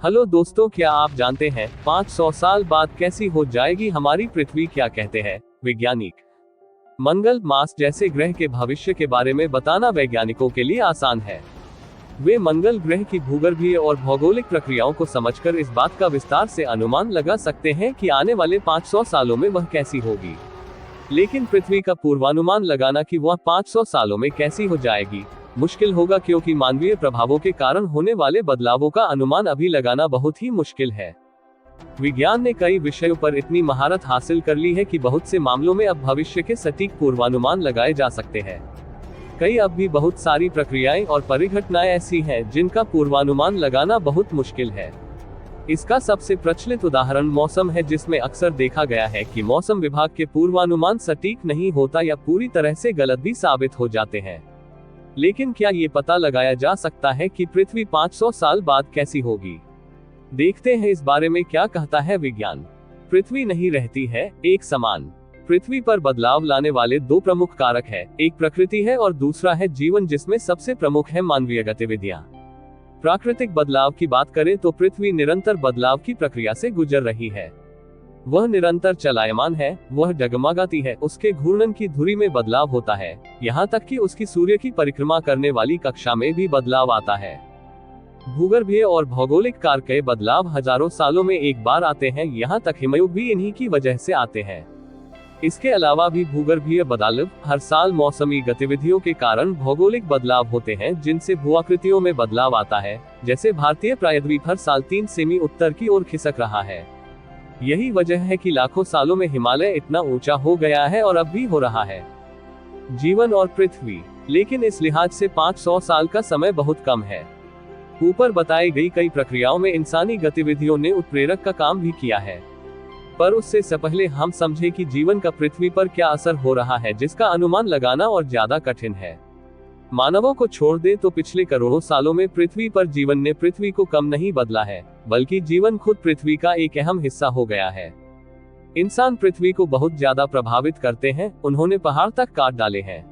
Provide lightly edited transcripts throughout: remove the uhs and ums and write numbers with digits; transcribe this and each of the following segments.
Hello दोस्तों, क्या आप जानते हैं 500 साल बाद कैसी हो जाएगी हमारी पृथ्वी? क्या कहते हैं वैज्ञानिक? मंगल, मार्स जैसे ग्रह के भविष्य के बारे में बताना वैज्ञानिकों के लिए आसान है। वे मंगल ग्रह की भूगर्भीय और भौगोलिक प्रक्रियाओं को समझकर इस बात का विस्तार से अनुमान लगा सकते हैं कि आने वाले 500 सालों में वह कैसी होगी। लेकिन पृथ्वी का पूर्वानुमान लगाना कि वह 500 सालों में कैसी हो जाएगी मुश्किल होगा, क्योंकि मानवीय प्रभावों के कारण होने वाले बदलावों का अनुमान अभी लगाना बहुत ही मुश्किल है। विज्ञान ने कई विषयों पर इतनी महारत हासिल कर ली है कि बहुत से मामलों में अब भविष्य के सटीक पूर्वानुमान लगाए जा सकते हैं। कई अब भी बहुत सारी प्रक्रियाएं और परिघटनाएं ऐसी हैं जिनका पूर्वानुमान लगाना बहुत मुश्किल है। इसका सबसे प्रचलित उदाहरण मौसम है, जिसमें अक्सर देखा गया है कि मौसम विभाग के पूर्वानुमान सटीक नहीं होता या पूरी तरह से गलत भी साबित हो जाते हैं। लेकिन क्या ये पता लगाया जा सकता है कि पृथ्वी 500 साल बाद कैसी होगी? देखते हैं इस बारे में क्या कहता है विज्ञान। पृथ्वी नहीं रहती है एक समान। पृथ्वी पर बदलाव लाने वाले दो प्रमुख कारक हैं, एक प्रकृति है और दूसरा है जीवन, जिसमें सबसे प्रमुख है मानवीय गतिविधियां। प्राकृतिक बदलाव की बात करें तो पृथ्वी निरंतर बदलाव की प्रक्रिया से गुजर रही है। वह निरंतर चलायमान है, वह डगमगाती है, उसके घूर्णन की धुरी में बदलाव होता है, यहाँ तक कि उसकी सूर्य की परिक्रमा करने वाली कक्षा में भी बदलाव आता है। भूगर्भीय और भौगोलिक कारक बदलाव हजारों सालों में एक बार आते हैं, यहाँ तक हिमयुग भी इन्हीं की वजह से आते हैं। इसके अलावा भी भूगर्भीय बदलाव हर साल मौसमी गतिविधियों के कारण भौगोलिक बदलाव होते हैं, जिनसे भूआकृतियों में बदलाव आता है। जैसे भारतीय प्रायद्वीप हर साल 3 सेमी उत्तर की ओर खिसक रहा है। यही वजह है कि लाखों सालों में हिमालय इतना ऊंचा हो गया है और अब भी हो रहा है। जीवन और पृथ्वी, लेकिन इस लिहाज से 500 साल का समय बहुत कम है। ऊपर बताई गई कई प्रक्रियाओं में इंसानी गतिविधियों ने उत्प्रेरक का काम भी किया है, पर उससे पहले हम समझे कि जीवन का पृथ्वी पर क्या असर हो रहा है, जिसका अनुमान लगाना और ज्यादा कठिन है। मानवों को छोड़ दे तो पिछले करोड़ों सालों में पृथ्वी पर जीवन ने पृथ्वी को कम नहीं बदला है, बल्कि जीवन खुद पृथ्वी का एक अहम हिस्सा हो गया है। इंसान पृथ्वी को बहुत ज्यादा प्रभावित करते हैं। उन्होंने पहाड़ तक काट डाले हैं,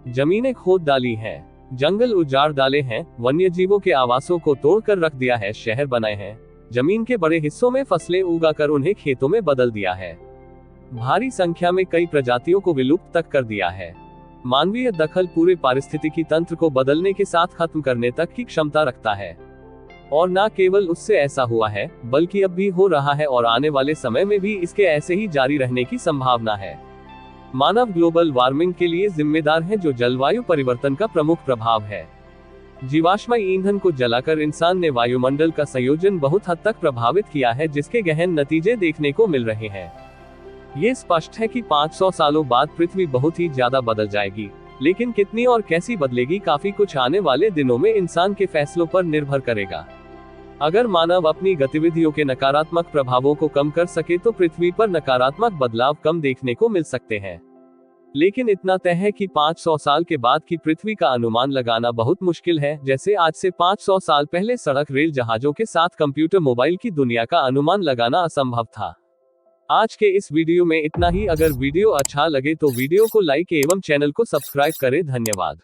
जमीनें खोद डाली हैं, जंगल उजाड़ डाले हैं, वन्य जीवों के आवासों को तोड़कर रख दिया है, शहर बनाए हैं, जमीन के बड़े हिस्सों में फसलें उगाकर उन्हें खेतों में बदल दिया है, भारी संख्या में कई प्रजातियों को विलुप्त तक कर दिया है। मानवीय दखल पूरे पारिस्थितिकी तंत्र को बदलने के साथ खत्म करने तक की क्षमता रखता है। और न केवल उससे ऐसा हुआ है, बल्कि अब भी हो रहा है और आने वाले समय में भी इसके ऐसे ही जारी रहने की संभावना है। मानव ग्लोबल वार्मिंग के लिए जिम्मेदार है, जो जलवायु परिवर्तन का प्रमुख प्रभाव है। जीवाश्म ईंधन को जलाकर इंसान ने वायुमंडल का संयोजन बहुत हद तक प्रभावित किया है, जिसके गहन नतीजे देखने को मिल रहे हैं। ये स्पष्ट है कि 500 सालों बाद पृथ्वी बहुत ही ज्यादा बदल जाएगी, लेकिन कितनी और कैसी बदलेगी, काफी कुछ आने वाले दिनों में इंसान के फैसलों पर निर्भर करेगा। अगर मानव अपनी गतिविधियों के नकारात्मक प्रभावों को कम कर सके तो पृथ्वी पर नकारात्मक बदलाव कम देखने को मिल सकते हैं। लेकिन इतना तय है कि 500 साल के बाद की पृथ्वी का अनुमान लगाना बहुत मुश्किल है। जैसे आज से 500 साल पहले सड़क, रेल, जहाजों के साथ कंप्यूटर, मोबाइल की दुनिया का अनुमान लगाना असंभव था। आज के इस वीडियो में इतना ही। अगर वीडियो अच्छा लगे तो वीडियो को लाइक एवं चैनल को सब्सक्राइब करें। धन्यवाद।